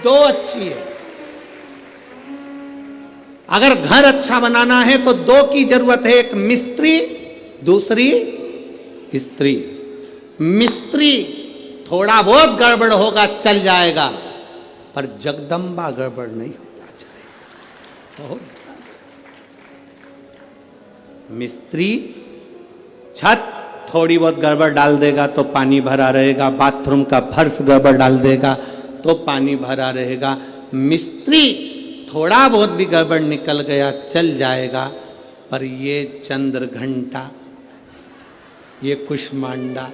दो अच्छी है। अगर घर अच्छा बनाना है तो दो की जरूरत है, एक मिस्त्री, दूसरी स्त्री। मिस्त्री थोड़ा बहुत गड़बड़ होगा चल जाएगा, पर जगदम्बा गड़बड़ नहीं होना चाहिए। बहुत मिस्त्री छत थोड़ी बहुत गड़बड़ डाल देगा तो पानी भरा रहेगा, बाथरूम का फर्श गड़बड़ डाल देगा तो पानी भरा रहेगा। मिस्त्री थोड़ा बहुत भी गड़बड़ निकल गया चल जाएगा, पर ये चंद्र घंटा, ये कुष्मांडा,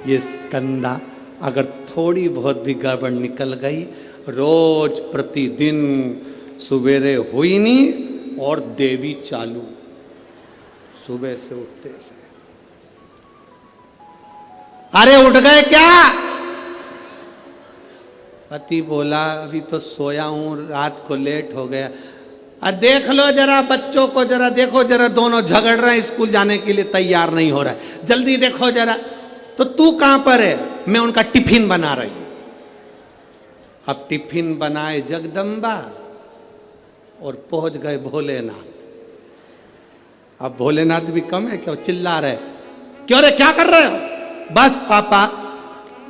ये स्कंदा अगर थोड़ी बहुत भी गड़बड़ निकल गई, रोज प्रतिदिन सुबेरे हुई नहीं और देवी चालू सुबह से उठते से। अरे उठ गए क्या? पति बोला अभी तो सोया हूं, रात को लेट हो गया। अरे देख लो जरा बच्चों को, जरा देखो, जरा दोनों झगड़ रहे हैं, स्कूल जाने के लिए तैयार नहीं हो रहा है, जल्दी देखो जरा। तो तू कहां पर है? मैं उनका टिफिन बना रही हूं। अब टिफिन बनाए जगदम्बा और पहुंच गए भोलेनाथ। अब भोलेनाथ भी कम है क्या, चिल्ला रहे, क्यों रे क्या कर रहे हो? बस पापा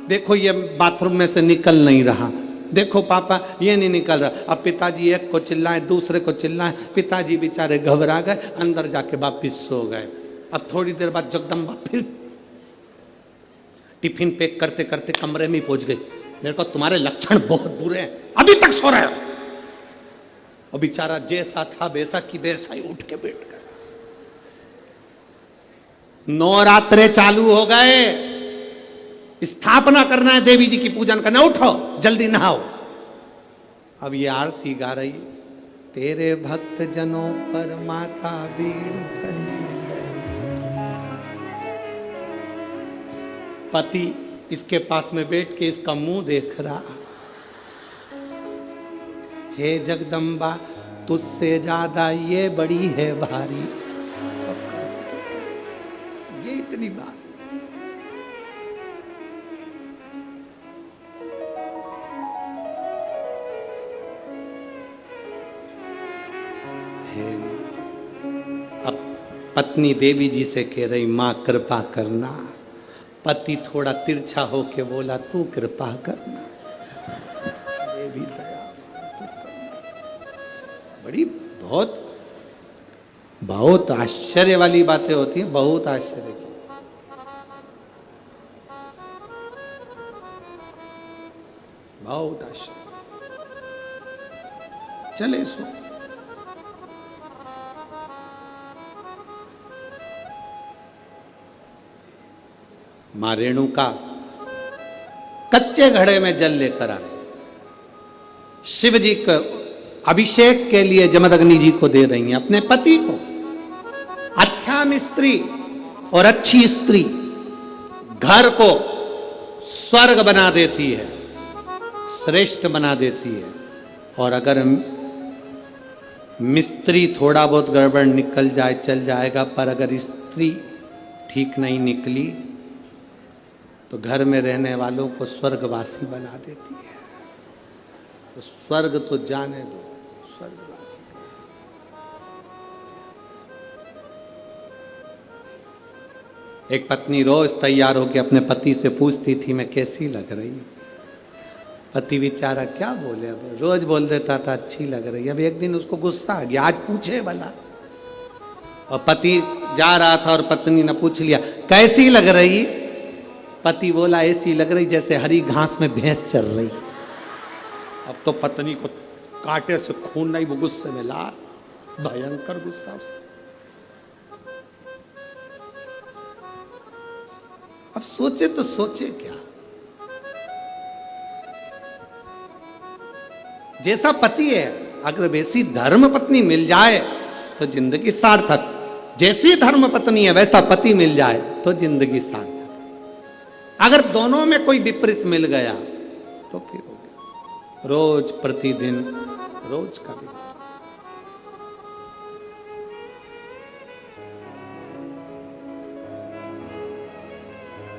देखो ये बाथरूम में से निकल नहीं रहा, देखो पापा ये नहीं निकल रहा। अब पिताजी एक को चिल्लाए, दूसरे को चिल्लाए, पिताजी बेचारे घबरा गए, अंदर जाके वापिस सो गए। अब थोड़ी देर बाद जगदम्बा फिर टिफिन पैक करते करते कमरे में पहुंच गई। मेरे को तुम्हारे लक्षण बहुत बुरे हैं, अभी तक सो रहे हो। और बेचारा जैसा था वैसा की वैसा ही उठ के बैठ गया। नवरात्रे चालू हो गए, स्थापना करना है, देवी जी की पूजन करना, उठो जल्दी नहाओ। अब ये आरती गा रही, तेरे भक्त जनों पर माता भीड़ पड़ी। पति इसके पास में बैठ के इसका मुंह देख रहा, हे जगदम्बा तुझसे ज्यादा ये बड़ी है भारी। ये इतनी बात अब पत्नी देवी जी से कह रही, मां कृपा करना। पति थोड़ा तिरछा होके बोला, तू कृपा करना। देवी दया, बड़ी बहुत बहुत आश्चर्य वाली बातें होती हैं, बहुत आश्चर्य की। बहुत आश्चर्य। चले सो मां रेणुका कच्चे घड़े में जल लेकर आ रहे, शिव जी को अभिषेक के लिए जमदग्नि जी को दे रही हैं, अपने पति को। अच्छा मिस्त्री और अच्छी स्त्री घर को स्वर्ग बना देती है, श्रेष्ठ बना देती है। और अगर मिस्त्री थोड़ा बहुत गड़बड़ निकल जाए चल जाएगा, पर अगर स्त्री ठीक नहीं निकली तो घर में रहने वालों को स्वर्गवासी बना देती है। तो स्वर्ग तो जाने दो, स्वर्गवासी। एक पत्नी रोज तैयार होकर अपने पति से पूछती थी, मैं कैसी लग रही? पति बेचारा क्या बोले, अब रोज बोल देता था अच्छी लग रही। अब एक दिन उसको गुस्सा आ गया, आज पूछे भला। और पति जा रहा था और पत्नी ने पूछ लिया, कैसी लग रही? पति बोला, ऐसी लग रही जैसे हरी घास में भैंस चल रही। अब तो पत्नी को कांटे से खून नहीं, वो गुस्से में लाल, भयंकर गुस्सा। अब सोचे तो सोचे क्या, जैसा पति है अगर वैसी धर्म पत्नी मिल जाए तो जिंदगी सार्थक। जैसी धर्म पत्नी है वैसा पति मिल जाए तो जिंदगी सार्थक। अगर दोनों में कोई विपरीत मिल गया तो फिर हो गया रोज प्रतिदिन रोज का दिन।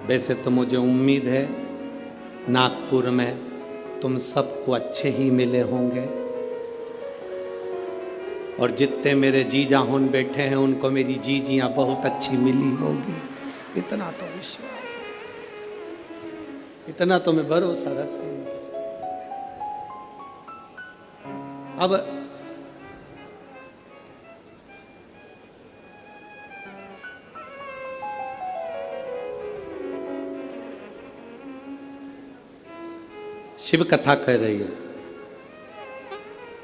वैसे तो मुझे उम्मीद है नागपुर में तुम सबको अच्छे ही मिले होंगे, और जितने मेरे जीजा होन बैठे हैं उनको मेरी जीजियां बहुत अच्छी मिली होगी। इतना तो विश्वास है, इतना तो मैं भरोसा रखती हूँ। अब शिव कथा कह रही है।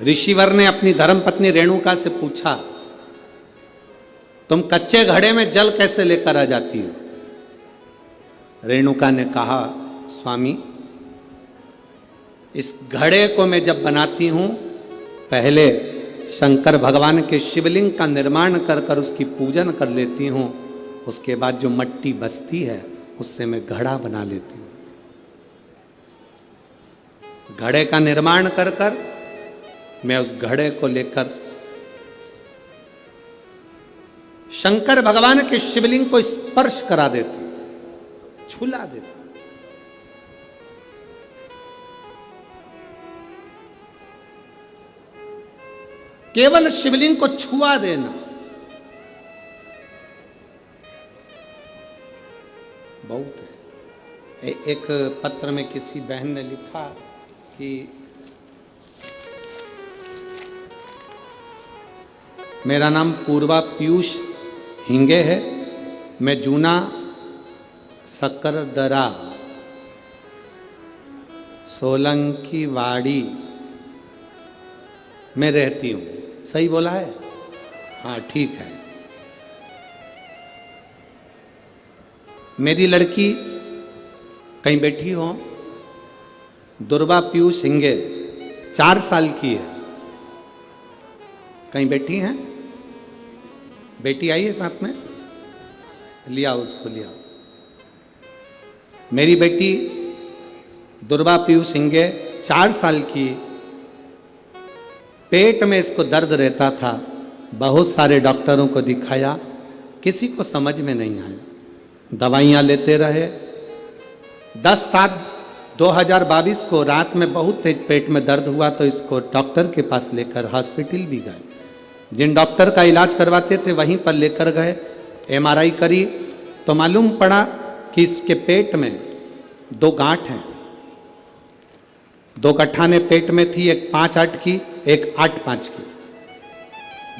ऋषिवर ने अपनी धर्मपत्नी रेणुका से पूछा, तुम कच्चे घड़े में जल कैसे लेकर आ जाती हो? रेणुका ने कहा, स्वामी, इस घड़े को मैं जब बनाती हूं, पहले शंकर भगवान के शिवलिंग का निर्माण कर कर उसकी पूजन कर लेती हूं, उसके बाद जो मट्टी बचती है उससे मैं घड़ा बना लेती हूं। घड़े का निर्माण कर कर मैं उस घड़े को लेकर शंकर भगवान के शिवलिंग को स्पर्श करा देती हूं, छुला देती हूं। केवल शिवलिंग को छुआ देना बहुत है। एक पत्र में किसी बहन ने लिखा कि मेरा नाम पूर्वा पीयूष हिंगे है, मैं जूना सकरदरा सोलंकी वाड़ी में रहती हूं। सही बोला है? हाँ ठीक है। मेरी लड़की कहीं बैठी हो, दुर्वा पीयूष हिंगे 4 साल की है। कहीं बैठी हैं? बेटी आई है साथ में? लिया उसको, लिया। मेरी बेटी दुर्वा पीयूष हिंगे 4 साल की, पेट में इसको दर्द रहता था, बहुत सारे डॉक्टरों को दिखाया, किसी को समझ में नहीं आया। दवाइयाँ लेते रहे। 10/7/2022 को रात में बहुत तेज पेट में दर्द हुआ तो इसको डॉक्टर के पास लेकर हॉस्पिटल भी गए। जिन डॉक्टर का इलाज करवाते थे वहीं पर लेकर गए। MRI करी तो मालूम पड़ा कि इसके पेट में 2 गांठ हैं। 2 गठाने पेट में थी, एक 5/8 की, एक 8/5 की।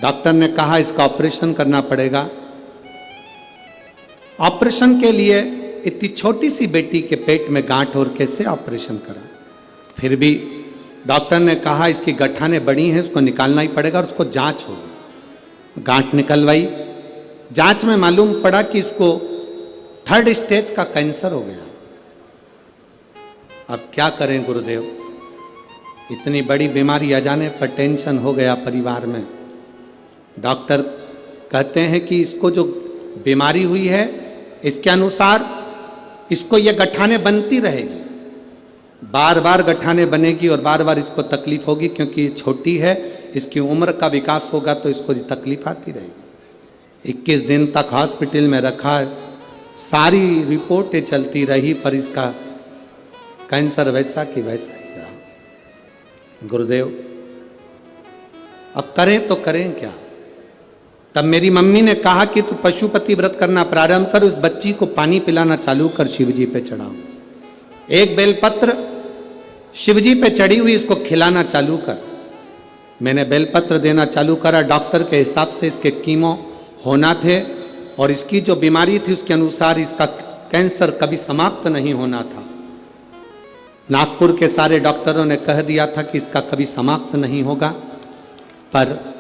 डॉक्टर ने कहा इसका ऑपरेशन करना पड़ेगा। ऑपरेशन के लिए इतनी छोटी सी बेटी के पेट में गांठ और कैसे ऑपरेशन करा? फिर भी डॉक्टर ने कहा इसकी गठाने बड़ी हैं, उसको निकालना ही पड़ेगा और उसको जांच होगी। गांठ निकलवाई। जांच में मालूम पड़ा कि इसको 3rd स्टेज का कैंसर हो गया। अब क्या करें गुरुदेव, इतनी बड़ी बीमारी आ जाने पर टेंशन हो गया परिवार में। डॉक्टर कहते हैं कि इसको जो बीमारी हुई है इसके अनुसार इसको ये गठाने बनती रहेगी, बार बार गठाने बनेगी और बार बार इसको तकलीफ होगी, क्योंकि ये छोटी है, इसकी उम्र का विकास होगा तो इसको तकलीफ आती रहेगी। 21 दिन तक हॉस्पिटल में रखा, सारी रिपोर्टें चलती रही, पर इसका कैंसर वैसा कि वैसा ही रहा। गुरुदेव अब करें तो करें क्या? तब मेरी मम्मी ने कहा कि तू पशुपति व्रत करना प्रारंभ कर, उस बच्ची को पानी पिलाना चालू कर, शिवजी पे चढ़ाओ। एक बेलपत्र शिवजी पे चढ़ी हुई इसको खिलाना चालू कर। मैंने बेलपत्र देना चालू करा। डॉक्टर के हिसाब से इसके कीमो होना थे और इसकी जो बीमारी थी उसके अनुसार इसका कैंसर कभी समाप्त नहीं होना था। नागपुर के सारे डॉक्टरों ने कह दिया था कि इसका कभी समाप्त नहीं होगा, पर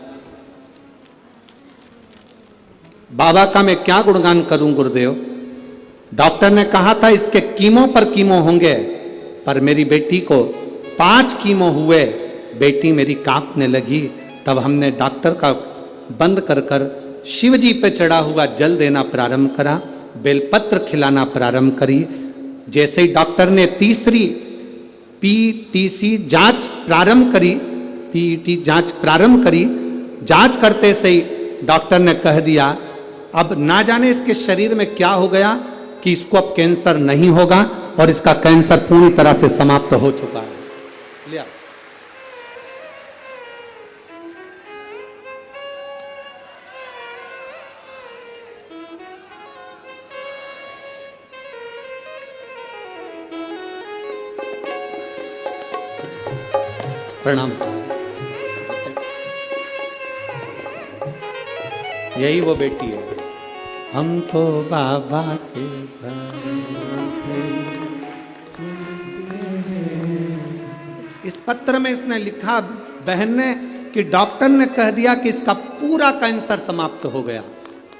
बाबा का मैं क्या गुणगान करूं गुरुदेव। डॉक्टर ने कहा था इसके कीमो पर कीमो होंगे, पर मेरी बेटी को 5 कीमो हुए, बेटी मेरी कांपने लगी। तब हमने डॉक्टर का बंद कर कर शिव जी पे चढ़ा हुआ जल देना प्रारंभ करा, बेलपत्र खिलाना प्रारंभ करी। जैसे ही डॉक्टर ने तीसरी PTC जांच प्रारंभ करी, PET जांच प्रारंभ करी, जांच करते से ही डॉक्टर ने कह दिया अब ना जाने इसके शरीर में क्या हो गया कि इसको अब कैंसर नहीं होगा और इसका कैंसर पूरी तरह से समाप्त हो चुका है। लिया। प्रणाम। यही वो बेटी है। हम तो बाबा के भरोसे। इस पत्र में इसने लिखा बहन ने कि डॉक्टर ने कह दिया कि इसका पूरा कैंसर समाप्त हो गया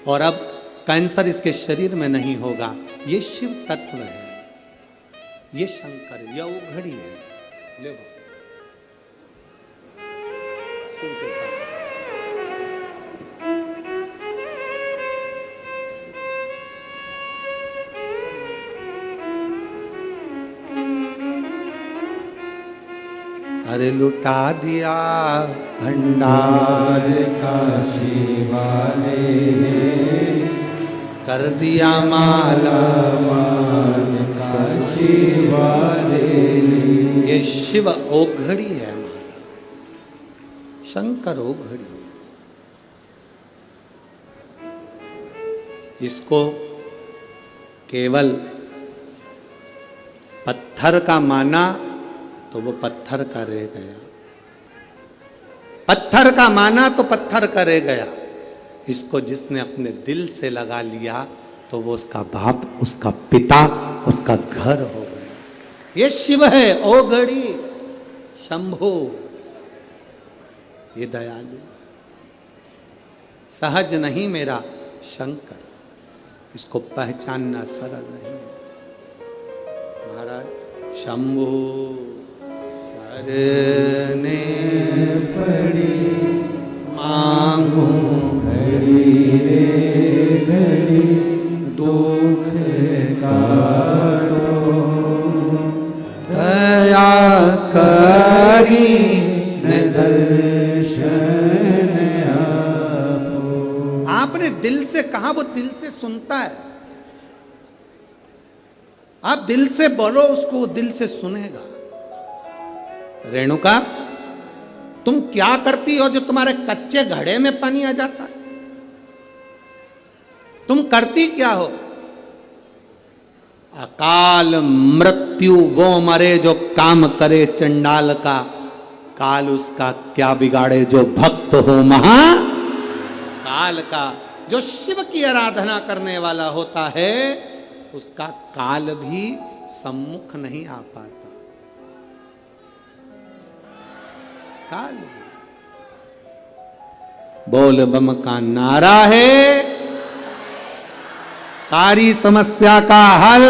और अब कैंसर इसके शरीर में नहीं होगा। ये शिव तत्व है, ये शंकर है, यह वो घड़ी है। ले अरे लुटा दिया भंडार काशी वाले ने, कर दिया माला माल काशी वाले ने। ये शिव ओघड़ी है हमारा, शंकर ओघड़ी। इसको केवल पत्थर का माना तो वो पत्थर का रह गया, पत्थर का माना तो पत्थर का रह गया। इसको जिसने अपने दिल से लगा लिया तो वो उसका बाप, उसका पिता, उसका घर हो गया। ये शिव है ओघड़ी शंभो, ये दयालु सहज नहीं मेरा शंकर, इसको पहचानना सरल नहीं है। महाराज शंभो करने पड़ी मांगू घड़ी रे घड़ी, दुख काटो दया करी न दर्शन आपो। आपने दिल से कहा, वो दिल से सुनता है। आप दिल से बोलो उसको, दिल से सुनेगा। रेणुका, तुम क्या करती हो जो तुम्हारे कच्चे घड़े में पानी आ जाता है? तुम करती क्या हो? अकाल मृत्यु वो मरे जो काम करे चंडाल का, काल उसका क्या बिगाड़े जो भक्त हो महा काल का। जो शिव की आराधना करने वाला होता है उसका काल भी सम्मुख नहीं आ पाता। काल बोल बम का नारा है, सारी समस्या का हल।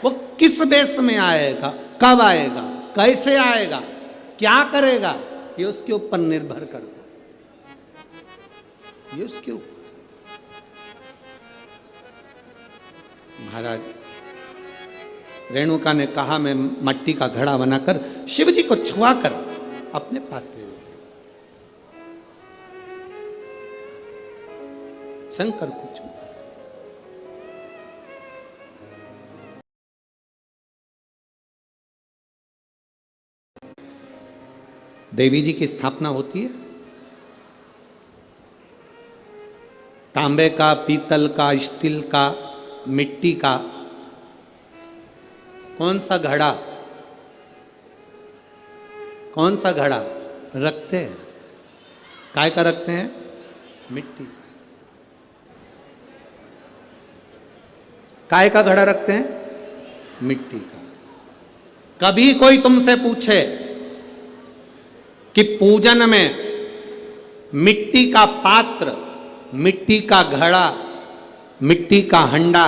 वो किस बेस में आएगा, कब आएगा, कैसे आएगा, क्या करेगा, ये उसके ऊपर निर्भर करता है। ये उसके ऊपर। महाराज रेणुका ने कहा मैं मट्टी का घड़ा बनाकर शिव जी को छुआ कर अपने पास ले लेती। शंकर को छुआ। देवी जी की स्थापना होती है। तांबे का, पीतल का, स्टील का, मिट्टी का कौन सा घड़ा, कौन सा घड़ा रखते हैं? काय का रखते हैं? मिट्टी। काय का घड़ा रखते हैं? मिट्टी का। कभी कोई तुमसे पूछे कि पूजन में मिट्टी का पात्र, मिट्टी का घड़ा, मिट्टी का हंडा,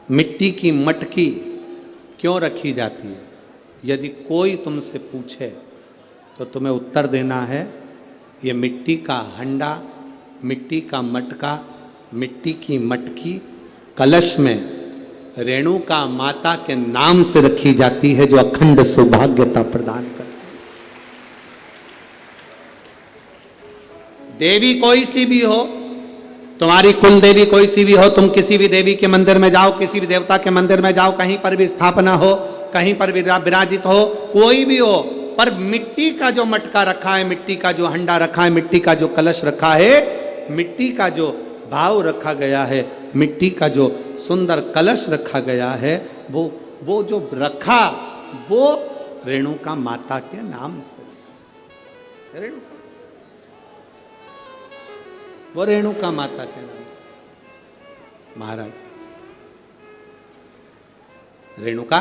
मिट्टी की मटकी क्यों रखी जाती है? यदि कोई तुमसे पूछे तो तुम्हें उत्तर देना है ये मिट्टी का हंडा, मिट्टी का मटका, मिट्टी की मटकी कलश में रेणुका माता के नाम से रखी जाती है, जो अखंड सौभाग्यता प्रदान करती है। देवी कोई सी भी हो, तुम्हारी कुल देवी कोई सी भी हो, तुम किसी भी देवी के मंदिर में जाओ, किसी भी देवता के मंदिर में जाओ, कहीं पर भी स्थापना हो, कहीं पर विराजित हो, कोई भी हो, पर मिट्टी का जो मटका रखा है, मिट्टी का जो हंडा रखा है, मिट्टी का जो कलश रखा है, मिट्टी का जो भाव रखा गया है, मिट्टी का जो सुंदर कलश रखा गया है, वो जो रखा वो रेणुका माता के नाम से, वो रेणुका माता के नाम से। महाराज रेणुका,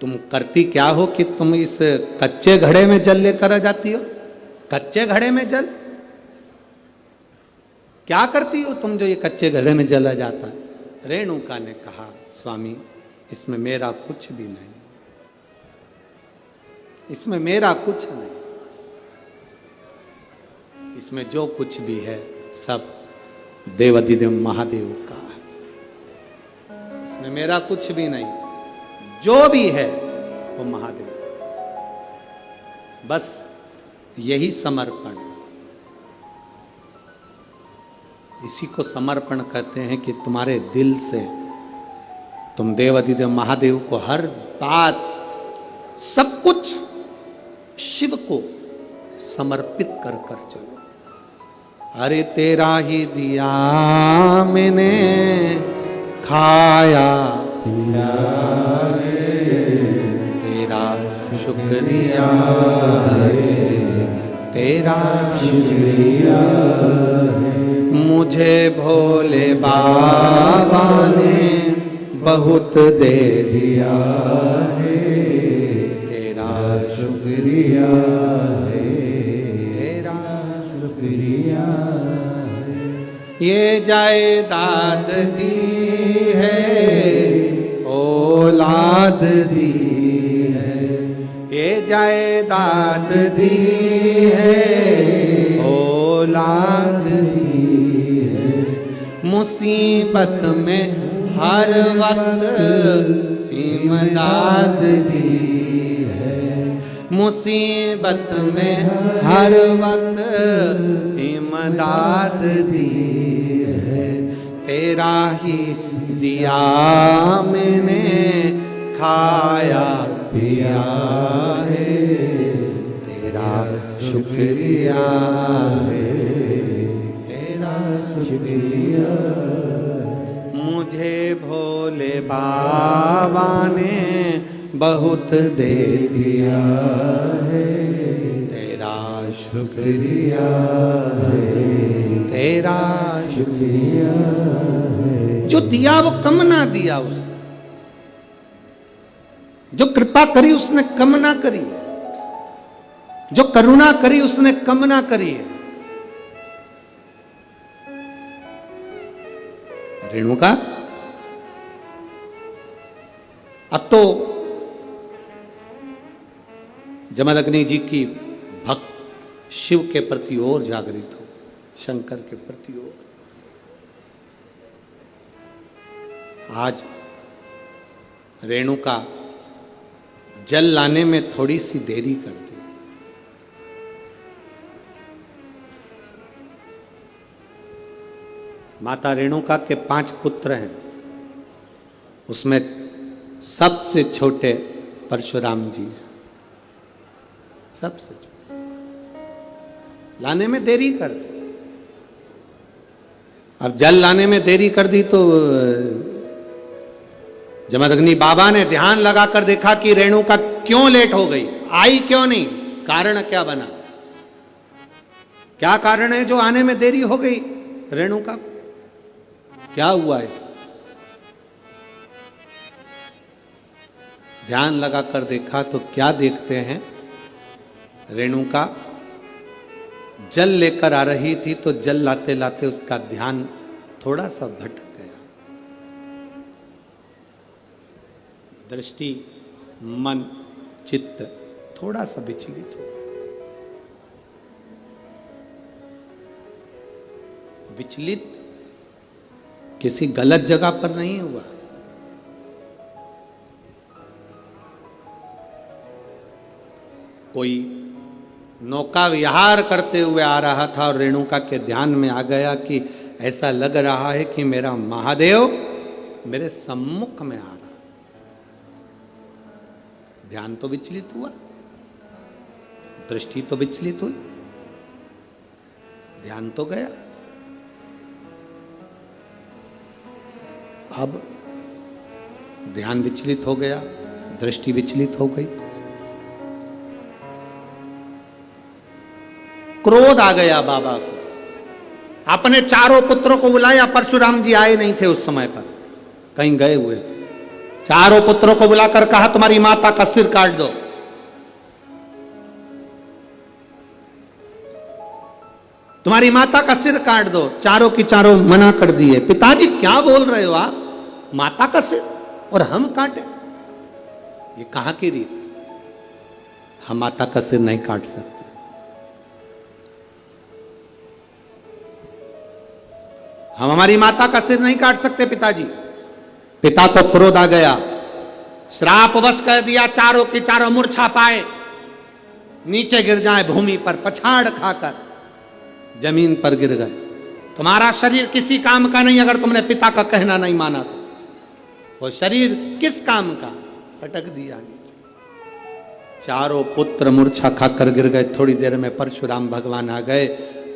तुम करती क्या हो कि तुम इस कच्चे घड़े में जल लेकर आ जाती हो? कच्चे घड़े में जल क्या करती हो तुम जो ये कच्चे घड़े में जला जाता है? रेणुका ने कहा, स्वामी इसमें मेरा कुछ भी नहीं, इसमें मेरा कुछ नहीं, इसमें जो कुछ भी है सब देवाधिदेव महादेव का है, इसमें मेरा कुछ भी नहीं, जो भी है वो महादेव। बस यही समर्पण है, इसी को समर्पण कहते हैं कि तुम्हारे दिल से तुम देवाधिदेव महादेव को हर बात, सब कुछ शिव को समर्पित कर कर चलो। अरे तेरा ही दिया मैंने खाया पिया तेरा शुक्रिया तेरा शुक्रिया मुझे भोले बाबा ने बहुत दे दिया है, तेरा शुक्रिया है, तेरा शुक्रिया है। ये जायदाद दी है, औलाद दी है, ये जायदाद दी है, औलाद दी है। मुसीबत में हर वक्त इमदाद दी है, मुसीबत में हर वक्त इमदाद दी है। तेरा ही दिया मैंने खाया पिया है, तेरा शुक्रिया है, तेरा शुक्रिया। मुझे भोले बाबा ने बहुत दे दिया है, तेरा शुक्रिया है, तेरा शुक्रिया है। जो दिया वो कम ना दिया, उसने जो कृपा करी उसने कम ना करी, जो करुणा करी उसने कम ना करी है। रेणुका, अब तो जमदग्नि जी की भक्त शिव के प्रति और जागृत हो, शंकर के प्रति और। आज रेणुका जल लाने में थोड़ी सी देरी कर दी। माता रेणुका के 5 पुत्र हैं, उसमें सबसे छोटे परशुराम जी हैं, सबसे लाने में देरी कर दी। अब जल लाने में देरी कर दी तो जमदग्नि बाबा ने ध्यान लगाकर देखा कि रेणुका क्यों लेट हो गई, आई क्यों नहीं, कारण क्या बना, क्या कारण है जो आने में देरी हो गई रेणुका, क्या हुआ इस? ध्यान लगाकर देखा तो क्या देखते हैं, रेणुका जल लेकर आ रही थी तो जल लाते लाते उसका ध्यान थोड़ा सा भटक गया, दृष्टि मन चित्त थोड़ा सा विचलित हो गया। विचलित किसी गलत जगह पर नहीं हुआ, कोई नौका विहार करते हुए आ रहा था और रेणुका के ध्यान में आ गया कि ऐसा लग रहा है कि मेरा महादेव मेरे सम्मुख में आ रहा, ध्यान तो विचलित हुआ, दृष्टि तो विचलित हुई, ध्यान तो गया। अब ध्यान विचलित हो गया, दृष्टि विचलित हो गई, क्रोध आ गया बाबा को। अपने चारों पुत्रों को बुलाया, परशुराम जी आए नहीं थे उस समय पर, कहीं गए हुए थे। चारों पुत्रों को बुलाकर कहा तुम्हारी माता का सिर काट दो। तुम्हारी माता का सिर काट दो। चारों की चारों मना कर दिए। पिताजी क्या बोल रहे हो आप, माता का सिर और हम काटे? ये कहां की रीत? हम माता का सिर नहीं काट सकते। हम हमारी माता का सिर नहीं काट सकते पिताजी। पिता को क्रोध आ गया, श्रापवश कर दिया, चारों की चारों मूर्छा पाए, नीचे गिर जाए भूमि पर, पछाड़ खाकर जमीन पर गिर गए। तुम्हारा शरीर किसी काम का नहीं अगर तुमने पिता का कहना नहीं माना तो। वो शरीर किस काम का? पटक दिया नीचे। चारों पुत्र मूर्छा खाकर गिर गए। थोड़ी देर में परशुराम भगवान आ गए।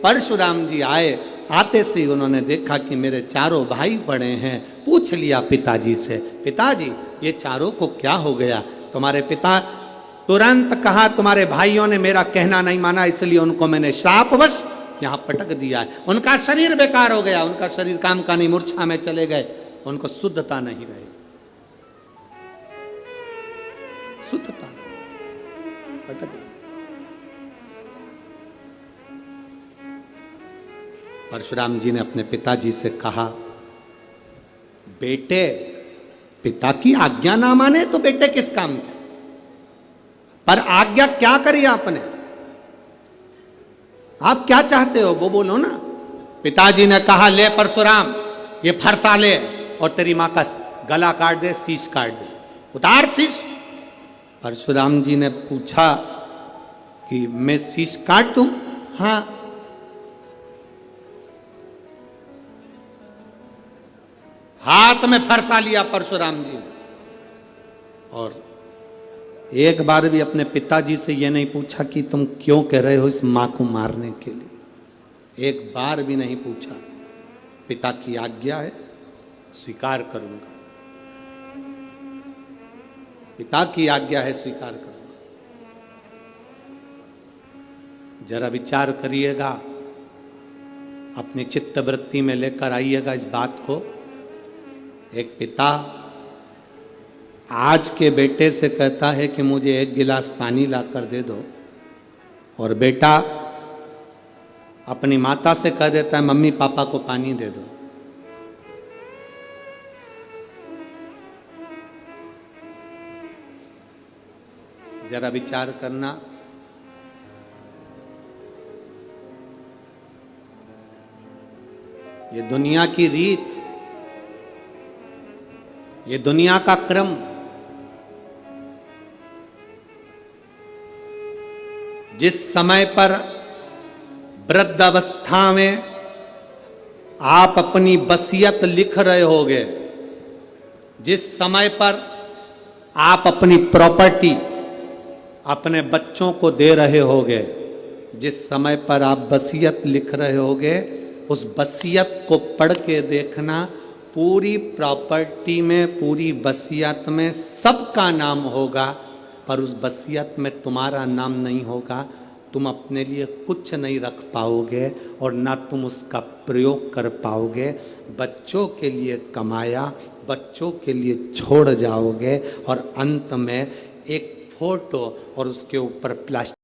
परशुराम जी आए, आते से उन्होंने देखा कि मेरे चारों भाई पड़े हैं। पूछ लिया पिताजी से, पिताजी ये चारों को क्या हो गया? तुम्हारे पिता तुरंत कहा तुम्हारे भाइयों ने मेरा कहना नहीं माना, इसलिए उनको मैंने श्रापवश यहां पटक दिया है। उनका शरीर बेकार हो गया, उनका शरीर काम का नहीं, मूर्छा में चले गए, उनको शुद्धता नहीं रही, शुद्धता पटक दिया। परशुराम जी ने अपने पिताजी से कहा, बेटे पिता की आज्ञा ना माने तो बेटे किस काम के? पर आज्ञा क्या करी आपने? आप क्या चाहते हो वो बोलो ना। पिताजी ने कहा, ले परशुराम ये फरसा ले और तेरी मां का गला काट दे, शीश काट दे, उतार शीश। परशुराम जी ने पूछा कि मैं शीश काट दूं? हाँ। हाथ में फरसा लिया परशुराम जी ने, और एक बार भी अपने पिताजी से यह नहीं पूछा कि तुम क्यों कह रहे हो इस मां को मारने के लिए। एक बार भी नहीं पूछा। पिता की आज्ञा है, स्वीकार करूंगा। पिता की आज्ञा है, स्वीकार करूंगा। जरा विचार करिएगा, अपनी चित्त वृत्ति में लेकर आइएगा इस बात को। एक पिता आज के बेटे से कहता है कि मुझे एक गिलास पानी लाकर दे दो, और बेटा अपनी माता से कह देता है मम्मी पापा को पानी दे दो। जरा विचार करना। ये दुनिया की रीत, ये दुनिया का क्रम। जिस समय पर वृद्ध अवस्था में आप अपनी वसीयत लिख रहे होगे, जिस समय पर आप अपनी प्रॉपर्टी अपने बच्चों को दे रहे होगे, जिस समय पर आप वसीयत लिख रहे होगे, उस वसीयत को पढ़ के देखना। पूरी प्रॉपर्टी में, पूरी वसीयत में सबका नाम होगा, पर उस वसीयत में तुम्हारा नाम नहीं होगा। तुम अपने लिए कुछ नहीं रख पाओगे और ना तुम उसका प्रयोग कर पाओगे। बच्चों के लिए कमाया, बच्चों के लिए छोड़ जाओगे, और अंत में एक फोटो और उसके ऊपर प्लास्टिक